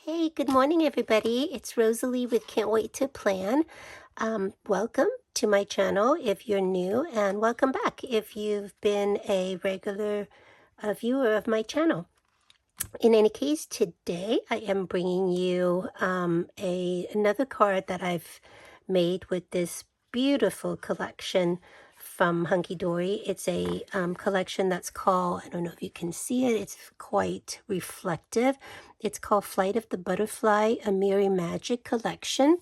Hey, good morning, everybody. It's Rosalie with Can't Wait to Plan. Welcome to my channel if you're new, and welcome back if you've been a regular viewer of my channel. In any case, today I am bringing you another card that I've made with this beautiful collection from Hunkydory. It's a collection that's called, I don't know if you can see it, it's quite reflective. It's called Flight of the Butterfly, a Mirri Magic collection.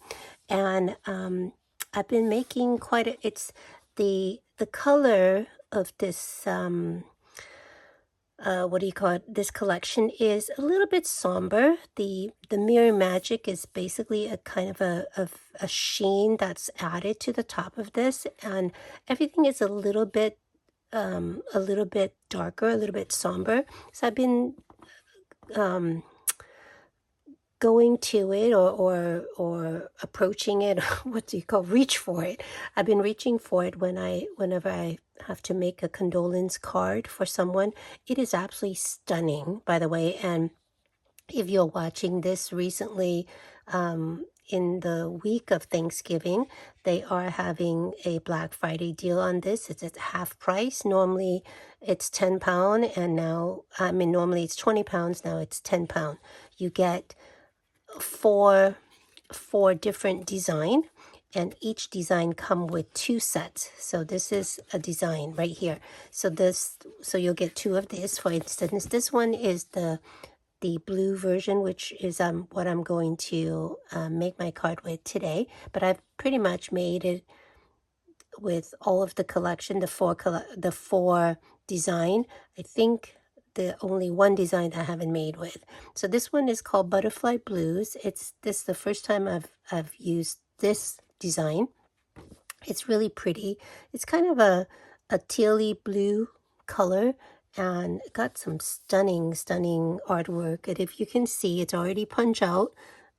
And I've been making quite a, it's the color of this this collection is a little bit somber. The Mirri Magic is basically a kind of a sheen that's added to the top of this, and everything is a little bit darker, a little bit somber. So I've been going to it or approaching it, what do you call, reach for it. I've been reaching for it whenever I have to make a condolence card for someone. It is absolutely stunning, by the way. And if you're watching this recently, in the week of Thanksgiving, they are having a Black Friday deal on this. It's at half price. Normally it's £10, and now, I mean, normally it's £20, now it's £10. You get four different design, and each design come with 2 sets. So this is a design right here. So you'll get 2 of this. For instance, this one is the blue version, which is what I'm going to make my card with today. But I've pretty much made it with all of the collection, the four design. I think the only one design that I haven't made with. So this one is called Butterfly Blues. This is the first time I've used this design. It's really pretty. It's kind of a tealy blue color, and got some stunning artwork. And if you can see, it's already punch out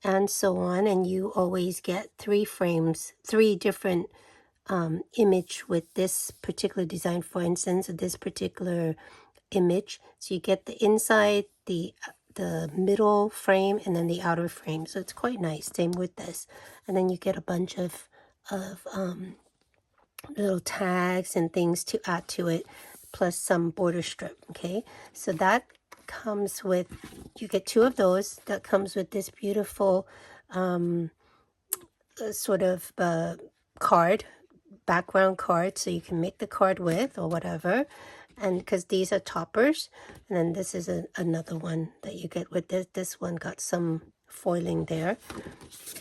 and so on, and you always get 3 frames, 3 different image with this particular design. For instance, this particular image, so you get the inside, the middle frame, and then the outer frame. So it's quite nice. Same with this. And then you get a bunch of little tags and things to add to it, plus some border strip. Okay, so that comes with, you get 2 of those. That comes with this beautiful sort of card, background card, so you can make the card with or whatever. And because these are toppers. And then this is another one that you get with this one got some foiling there.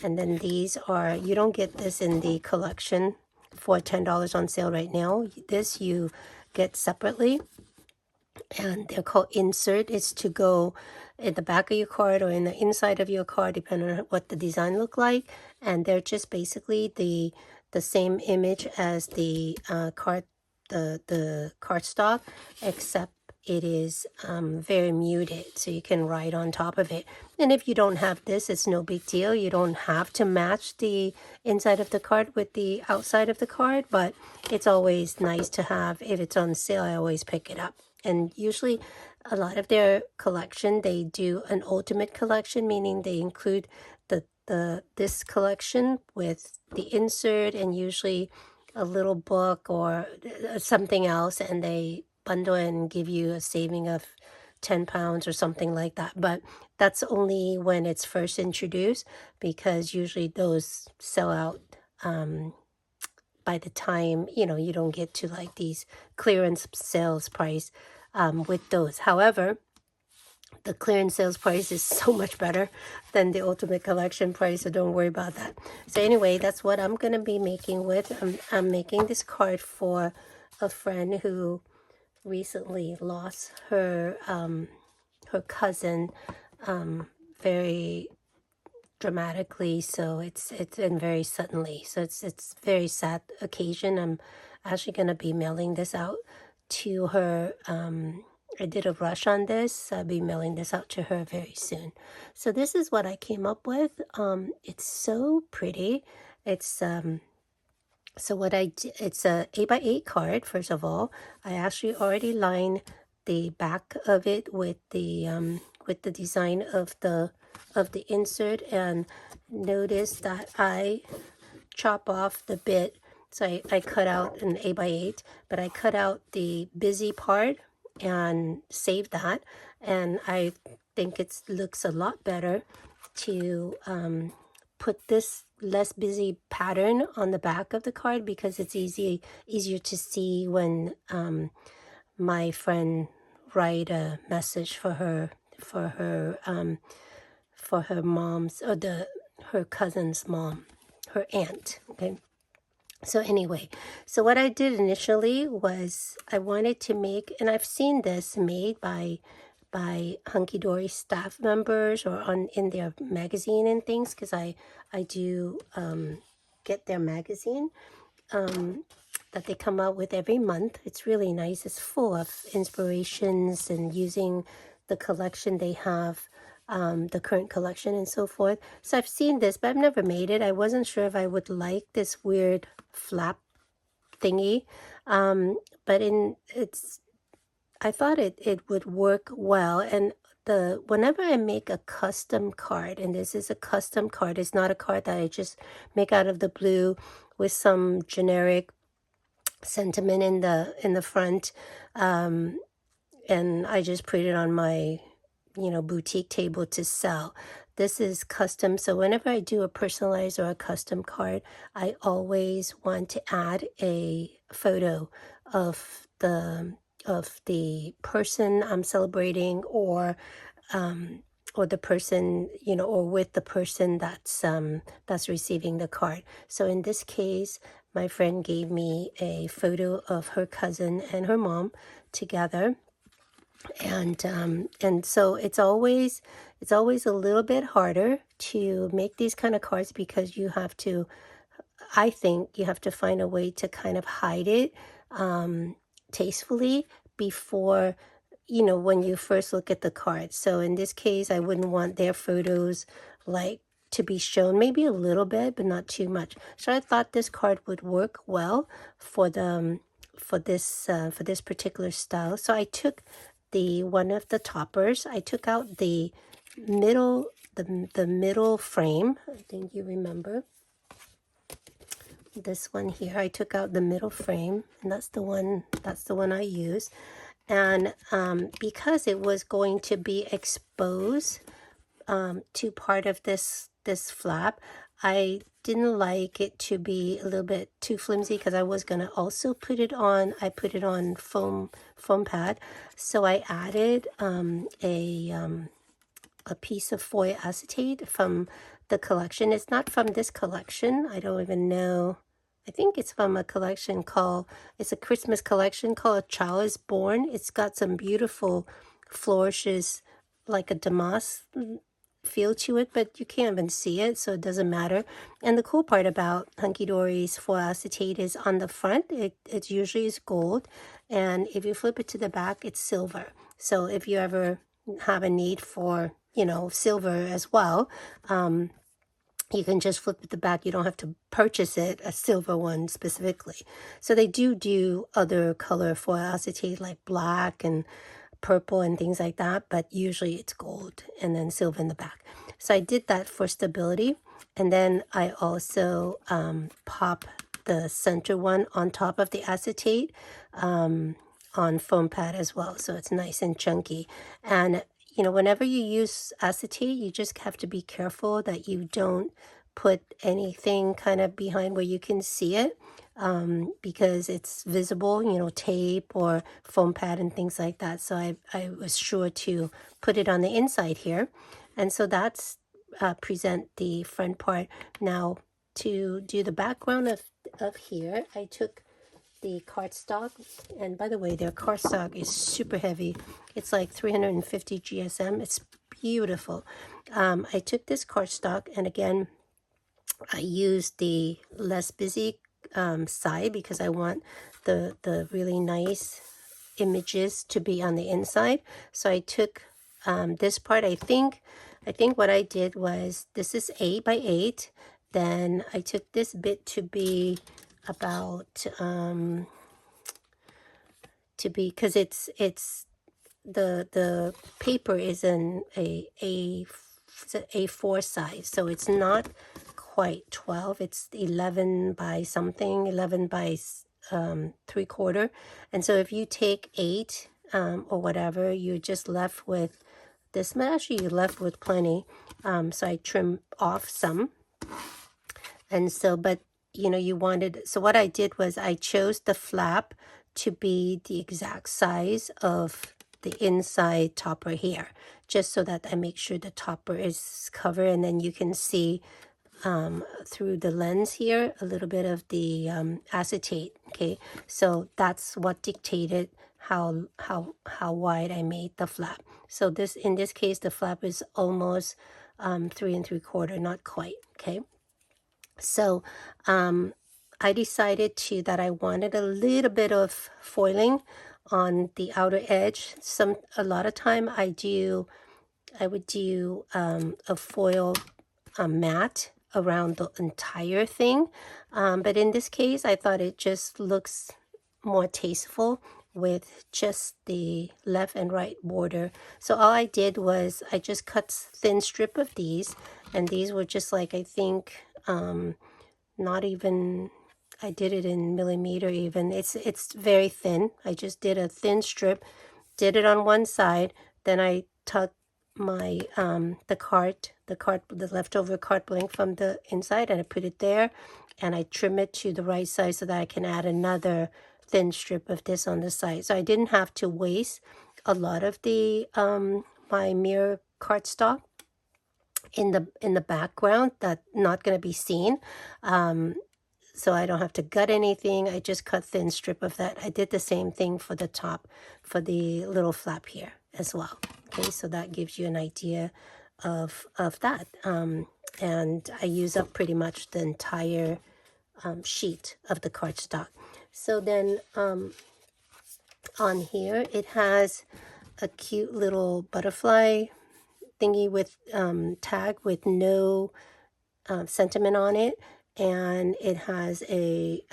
And then these are, you don't get this in the collection for $10 on sale right now. This you get separately, and they're called insert. It's to go in the back of your card or in the inside of your card, depending on what the design look like. And they're just basically the same image as the card, the cardstock, except it is very muted, so you can write on top of it. And if you don't have this, it's no big deal. You don't have to match the inside of the card with the outside of the card, but it's always nice to have. If it's on sale, I always pick it up. And usually a lot of their collection, they do an ultimate collection, meaning they include this collection with the insert and usually a little book or something else, and they bundle and give you a saving of £10 or something like that. But that's only when it's first introduced, because usually those sell out by the time, you don't get to like these clearance sales price with those. However, the clearance sales price is so much better than the ultimate collection price, so don't worry about that. So anyway, that's what I'm going to be making with. I'm making this card for a friend who recently lost her cousin very dramatically, so it's and very suddenly. So it's very sad occasion. I'm actually going to be mailing this out to her. I did a rush on this. I'll be mailing this out to her very soon. So this is what I came up with. It's so pretty. It's so what I did, it's a 8x8 card. First of all, I actually already lined the back of it with the with the design of the insert, and notice that I chop off the bit. So I cut out an 8x8, but I cut out the busy part and save that. And I think it looks a lot better to put this less busy pattern on the back of the card, because it's easier to see when my friend write a message for her mom's, or her cousin's mom, her aunt. Okay. So anyway, so what I did initially was I wanted to make, and I've seen this made by Hunkydory staff members or in their magazine and things, because I do get their magazine that they come out with every month. It's really nice. It's full of inspirations and using the collection they have, the current collection and so forth. So I've seen this, but I've never made it. I wasn't sure if I would like this weird flap thingy, but I thought it would work well. And whenever I make a custom card, and this is a custom card, it's not a card that I just make out of the blue with some generic sentiment in the front, and I just put it on my boutique table to sell. This is custom, so whenever I do a personalized or a custom card, I always want to add a photo of the person I'm celebrating, or the person, or with the person that's receiving the card. So in this case, my friend gave me a photo of her cousin and her mom together. And so it's always a little bit harder to make these kind of cards, because I think you have to find a way to kind of hide it tastefully before, when you first look at the card. So in this case, I wouldn't want their photos to be shown, maybe a little bit, but not too much. So I thought this card would work well for this particular style. So I took one of the toppers. I took out the middle frame. I think you remember this one here. I took out the middle frame, and that's the one I use. And because it was going to be exposed to part of this flap, I didn't like it to be a little bit too flimsy, because I was going to also put it on foam pad. So I added a piece of foil acetate from the collection. It's not from this collection. I don't even know. I think it's from a collection it's a Christmas collection called A Child is Born. It's got some beautiful flourishes, like a damask feel to it, but you can't even see it, so it doesn't matter. And the cool part about Hunkydory's foil acetate is on the front, it usually is gold, and if you flip it to the back, it's silver. So if you ever have a need for, silver as well, you can just flip it to the back. You don't have to purchase it, a silver one specifically. So they do other color foil acetate like black and purple and things like that, but usually it's gold and then silver in the back. So I did that for stability, and then I also pop the center one on top of the acetate on foam pad as well, so it's nice and chunky. And whenever you use acetate, you just have to be careful that you don't put anything kind of behind where you can see it, because it's visible, tape or foam pad and things like that. So I was sure to put it on the inside here. And so that's present the front part. Now to do the background of here, I took the cardstock, and by the way, their cardstock is super heavy. It's like 350 GSM. It's beautiful. I took this cardstock, and again, I used the less busy side, because I want the really nice images to be on the inside. So I took this part. I think what I did was, this is 8x8. Then I took this bit to be about because it's the paper is in A4 size, so it's not quite 12. It's 11 by something, 11 by 3/4. And so if you take 8 or whatever, you're just left with this much. Actually, you're left with plenty. So I trim off some. And so, but you know, you wanted, so what I did was I chose the flap to be the exact size of the inside topper here, just so that I make sure the topper is covered. And then you can see through the lens here a little bit of the acetate. Okay, so that's what dictated how wide I made the flap. So this, in this case, the flap is almost 3 3/4, not quite. Okay, so I decided that I wanted a little bit of foiling on the outer edge. A lot of time I would do a foil mat around the entire thing, but in this case I thought it just looks more tasteful with just the left and right border. So all I did was I just cut thin strip of these, and these were just like, I think not even, I did it in millimeter even. It's very thin. I just did a thin strip, did it on one side, then I tucked my the leftover card blank from the inside, and I put it there, and I trim it to the right size so that I can add another thin strip of this on the side. So I didn't have to waste a lot of the my mirror cardstock in the background that's not going to be seen. So I don't have to gut anything. I just cut thin strip of that. I did the same thing for the top, for the little flap here as well. Okay, so that gives you an idea of that. And I use up pretty much the entire sheet of the cardstock. So then on here, it has a cute little butterfly thingy with tag with no sentiment on it, and it has a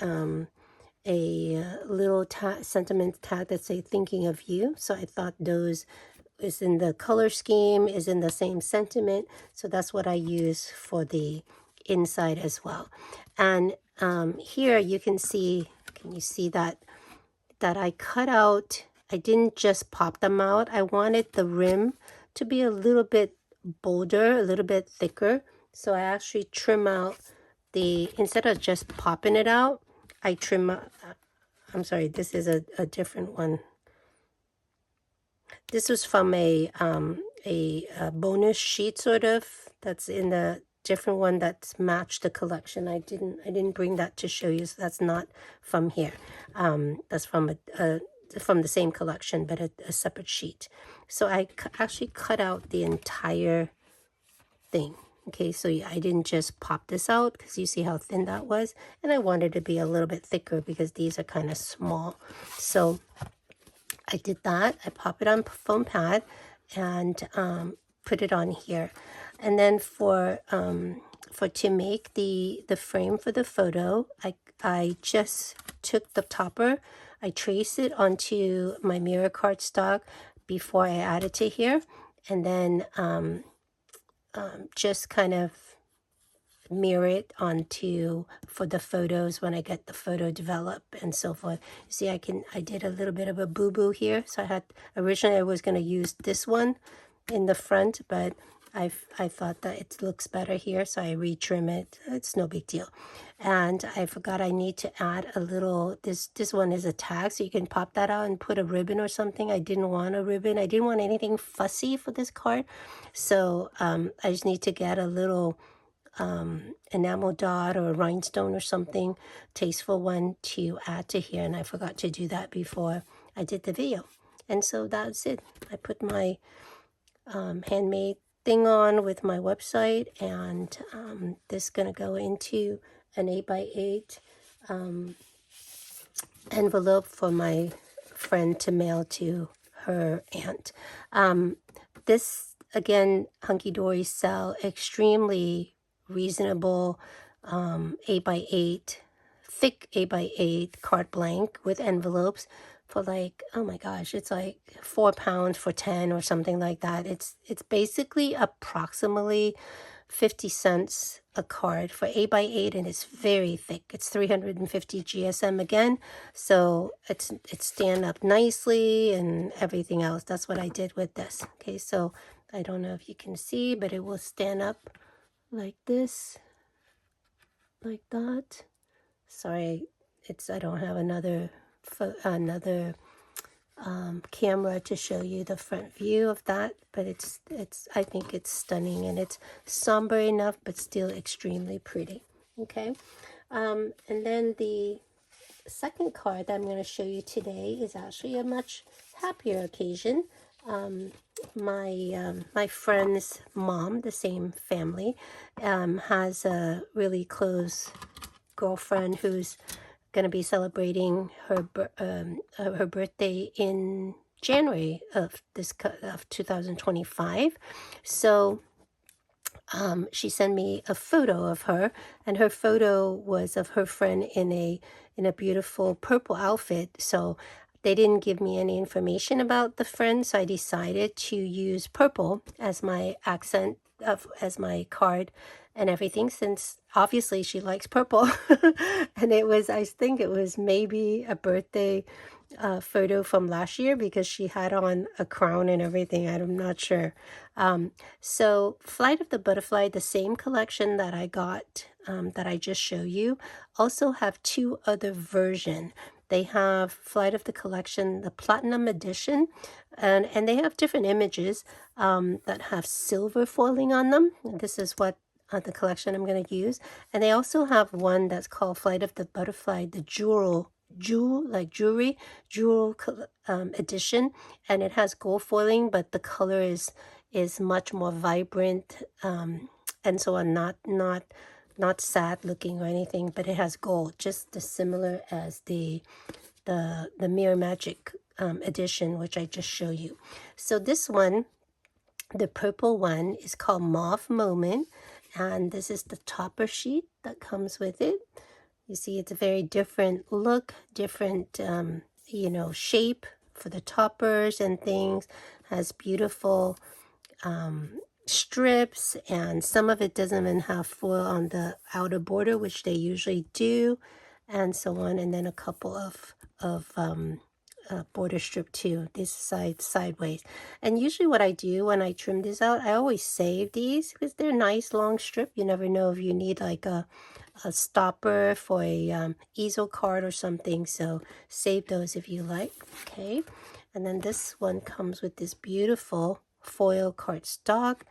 little sentiment tag that say thinking of you. So I thought those is in the color scheme, is in the same sentiment, so that's what I use for the inside as well. And here you can see that I cut out, I didn't just pop them out. I wanted the rim to be a little bit bolder, a little bit thicker. So I actually trim out instead of just popping it out, I trim out, I'm sorry, this is a different one. This was from a bonus sheet sort of, that's in the different one that's matched the collection. I didn't bring that to show you, so that's not from here. That's from from the same collection, but a separate sheet. So I actually cut out the entire thing. Okay, so I didn't just pop this out, because you see how thin that was, and I wanted it to be a little bit thicker because these are kind of small. So I did that. I pop it on foam pad and put it on here. And then for to make the frame for the photo, I just took the topper, I traced it onto my mirror cardstock before I added to here, and then just kind of mirror it onto for the photos when I get the photo developed and so forth. You see, I did a little bit of a boo-boo here. So originally I was going to use this one in the front, but I thought that it looks better here, so I retrim it. It's no big deal. And I forgot I need to add a little, this one is a tag, so you can pop that out and put a ribbon or something. I didn't want a ribbon. I didn't want anything fussy for this card. So I just need to get a little enamel dot or a rhinestone or something, tasteful one to add to here, and I forgot to do that before I did the video. And so that's it. I put my handmade thing on with my website, and this is gonna go into an 8x8 envelope for my friend to mail to her aunt. This again, Hunkydory sell extremely reasonable 8x8, thick 8x8 card blank with envelopes for like, oh my gosh, it's like £4 for 10 or something like that. It's basically approximately 50 cents a card for 8x8, and it's very thick. It's 350 GSM again, so it's stand up nicely and everything else. That's what I did with this. Okay, so I don't know if you can see, but it will stand up like this, like that. Sorry, I don't have another camera to show you the front view of that, but I think it's stunning, and it's somber enough but still extremely pretty. Okay, and then the second card that I'm going to show you today is actually a much happier occasion. My friend's mom, the same family, has a really close girlfriend who's going to be celebrating her birthday in January of 2025. So she sent me a photo of her, and her photo was of her friend in a beautiful purple outfit. So they didn't give me any information about the friend, so I decided to use purple as my accent as my card and everything, since obviously she likes purple. And I think it was maybe a birthday photo from last year, because she had on a crown and everything. I'm not sure. So Flight of the Butterfly, the same collection that I got, that I just showed you, also have two other versions. They have Flight of the Collection, the Platinum Edition, and they have different images that have silver foiling on them. This is what the collection I'm going to use. And they also have one that's called Flight of the Butterfly, the jewel edition, and it has gold foiling, but the color is much more vibrant, and so on, not sad looking or anything, but it has gold, just as similar as the 𝘂𝗵𝗍 edition, which I just showed you. So this one, the purple one, is called Mauve Moment, and this is the topper sheet that comes with it. You see, it's a very different look, different shape for the toppers and things. Has beautiful strips, and some of it doesn't even have foil on the outer border, which they usually do, and so on. And then a couple of border strip too, this side sideways. And usually what I do when I trim this out, I always save these because they're nice long strip. You never know if you need like a stopper for a easel card or something, so save those if you like. Okay, and then this one comes with this beautiful foil cardstock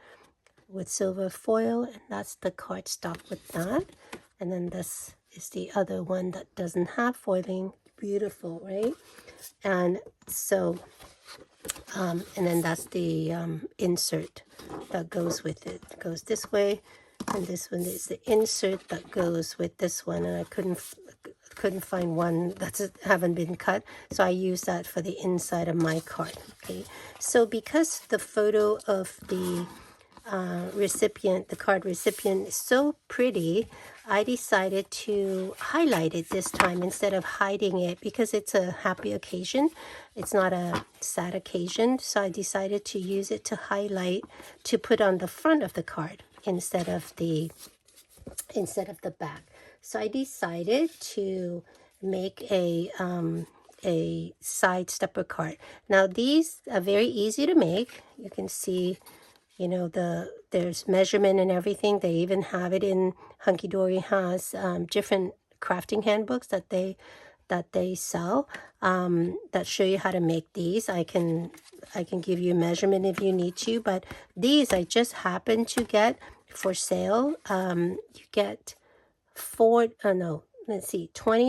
with silver foil, and that's the cardstock with that. And then this is the other one that doesn't have foiling. Beautiful, right? And so and then that's the insert that goes with it. It goes this way, and this one is the insert that goes with this one, and I couldn't find one that haven't been cut, so I use that for the inside of my card. Okay, so because the photo of the recipient, the card recipient, is so pretty, I decided to highlight it this time instead of hiding it, because it's a happy occasion. It's not a sad occasion, so I decided to use it to highlight, to put on the front of the card instead of the back. So I decided to make a side stepper card. Now these are very easy to make. You can see, you know, there's measurement and everything. They even have it in Hunkydory, has different crafting handbooks that they sell that show you how to make these. I can give you measurement if you need to, but these I just happened to get for sale. You get 20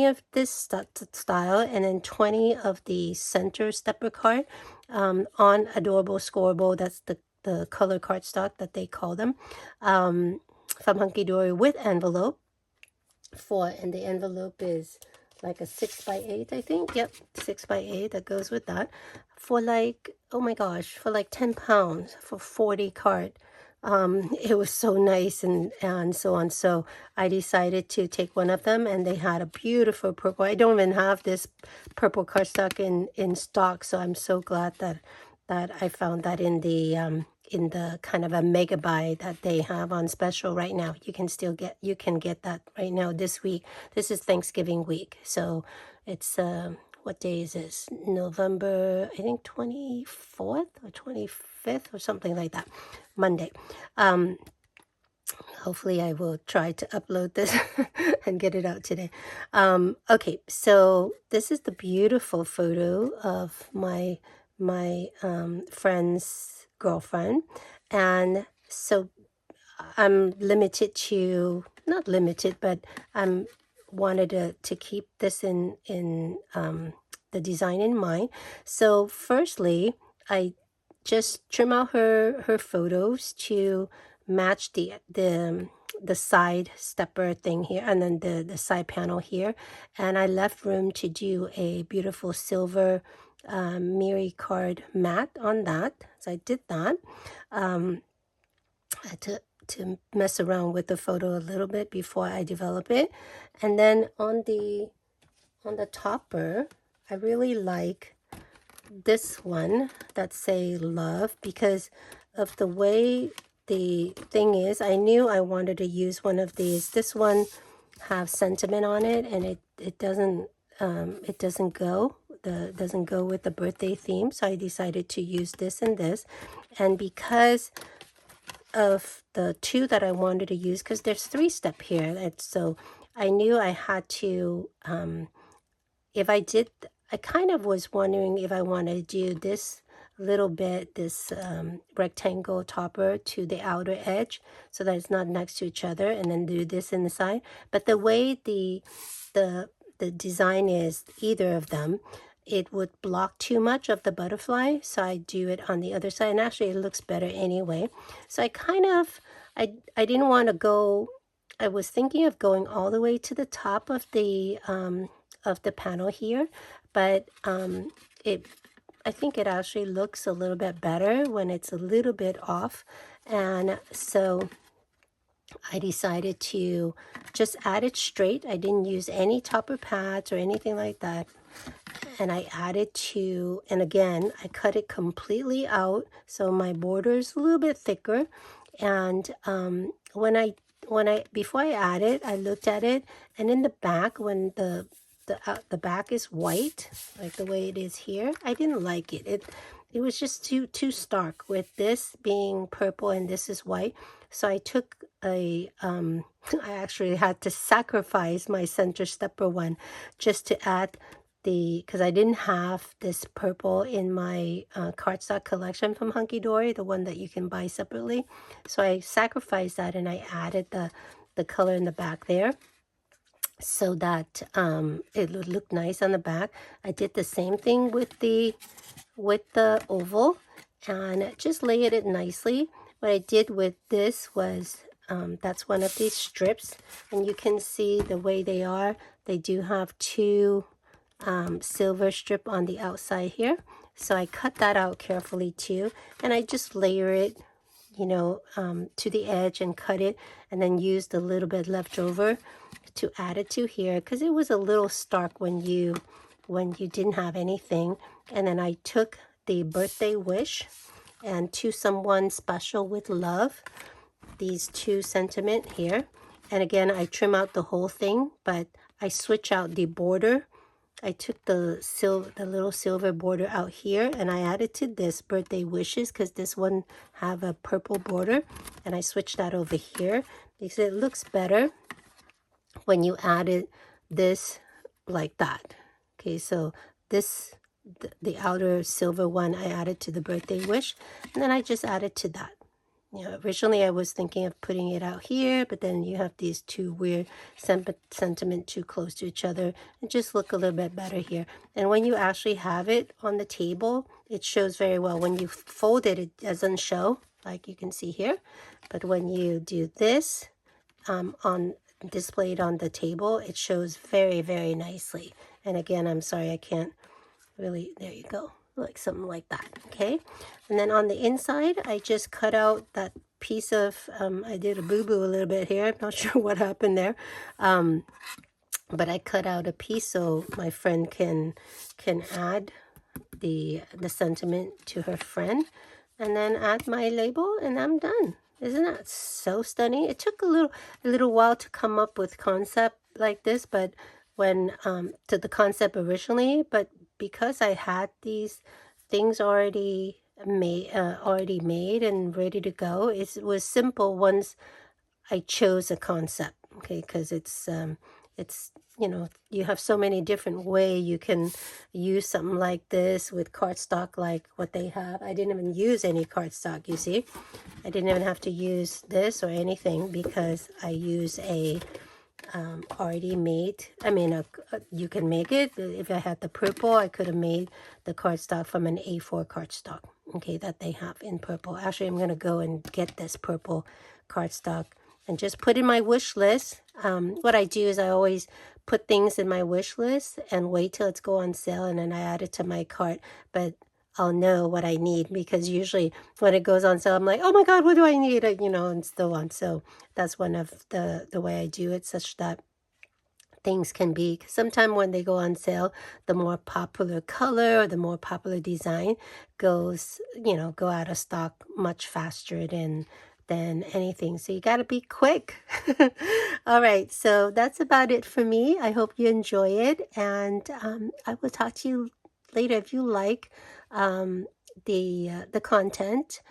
of this style, and then 20 of the center stepper card on 𝘀𝗶𝗸𝗲. That's the color cardstock that they call them, from Hunkydory, with envelope and the envelope is like a 6x8, I think. Yep, 6x8, that goes with that, for like, oh my gosh, for like £10 for 40 card. it was so nice and so on. So I decided to take one of them, and they had a beautiful purple. I don't even have this purple cardstock in stock, so I'm so glad that I found that in the kind of a megabyte that they have on special right now. You can get that right now this week. This is Thanksgiving week, so it's what day is this? November, I think 24th or 25th or something like that. Monday. Hopefully I will try to upload this and get it out today. Okay, so this is the beautiful photo of my friend's girlfriend, and so I'm limited to, not limited, but I'm wanted to keep this in the design in mind. So firstly, I just trim out her photos to match the side stepper thing here, and then the side panel here, and I left room to do a beautiful silver Mirri card mat on that. So I did that. I had to mess around with the photo a little bit before I develop it. And then on the topper, I really like this one that say love, because of the way the thing is. I knew I wanted to use one of these. This one have sentiment on it, and it doesn't go with the birthday theme, so I decided to use this and this. And because of the two that I wanted to use, because there's 3-step here, and so I knew I had to I kind of was wondering if I wanted to do this little bit, this rectangle topper to the outer edge so that it's not next to each other, and then do this in the side. But the way the design is, either of them, it would block too much of the butterfly, so I do it on the other side, and actually it looks better anyway. So I kind of, I didn't want to go, I was thinking of going all the way to the top of the panel here, but I think it actually looks a little bit better when it's a little bit off. And so I decided to just add it straight. I didn't use any topper pads or anything like that. And I added to, and again, I cut it completely out, so my border is a little bit thicker. And before I add it, I looked at it, and in the back, when the back is white, like the way it is here, I didn't like it. It was just too stark with this being purple and this is white. So I took I actually had to sacrifice my center stepper one just to add because I didn't have this purple in my cardstock collection from Hunkydory, the one that you can buy separately. So I sacrificed that, and I added the color in the back there, so that it would look nice on the back. I did the same thing with the oval, and just layered it nicely. What I did with this was, that's one of these strips, and you can see the way they are. They do have two silver strip on the outside here. So I cut that out carefully too, and I just layer it, to the edge and cut it, and then used a little bit left over to add it to here, because it was a little stark when you didn't have anything. And then I took the birthday wish and to someone special with love, these two sentiment here, and again I trim out the whole thing, but I switch out the border. I took the little silver border out here, and I added to this birthday wishes, because this one have a purple border, and I switched that over here because it looks better when you added this like that. Okay, so this, the outer silver one, I added to the birthday wish, and then I just added to that. Originally I was thinking of putting it out here, but then you have these two weird sentiment too close to each other. It just look a little bit better here. And when you actually have it on the table, it shows very well. When you fold it, it doesn't show, like you can see here. But when you do this, displayed on the table, it shows very, very nicely. And again, I'm sorry, I can't really, there you go, like something like that. Okay, and then on the inside, I just cut out that piece of, I did a boo-boo a little bit here. I'm not sure what happened there. But I cut out a piece so my friend can add the sentiment to her friend, and then add my label, and I'm done. Isn't that so stunning? It took a little while to come up with concept like this, but when to the concept originally, but because I had these things already made and ready to go, it was simple once I chose a concept. Okay, because it's you know, you have so many different ways you can use something like this with cardstock like what they have. I didn't even use any cardstock, you see. I didn't even have to use this or anything because I use a already made. I mean, you can make it. If I had the purple, I could have made the cardstock from an A4 cardstock, okay, that they have in purple. Actually, I'm going to go and get this purple cardstock and just put in my wish list. What I do is I always put things in my wish list and wait till it's go on sale, and then I add it to my cart. But I'll know what I need, because usually when it goes on sale, I'm like, oh my God, what do I need? You know, and so on. So that's one of the way I do it, such that things can be, because sometimes when they go on sale, the more popular color or the more popular design goes, you know, go out of stock much faster than anything. So you got to be quick. All right, so that's about it for me. I hope you enjoy it, and I will talk to you later. If you like the content,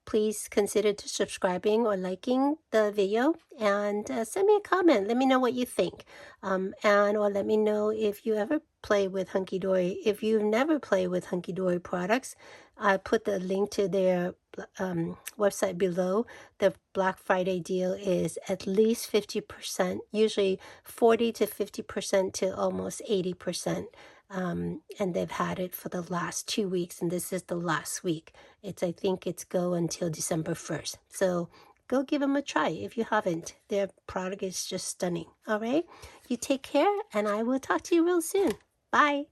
please consider to subscribing or liking the video, and send me a comment. Let me know what you think, and or let me know if you ever play with Hunkydory. If you've never played with Hunkydory products, I put the link to their website below. The Black Friday deal is at least 50%, usually 40 to 50% to almost 80%. And they've had it for the last 2 weeks, and this is the last week. I think it's go until December 1st. So go give them a try if you haven't. Their product is just stunning. All right, you take care, and I will talk to you real soon. Bye.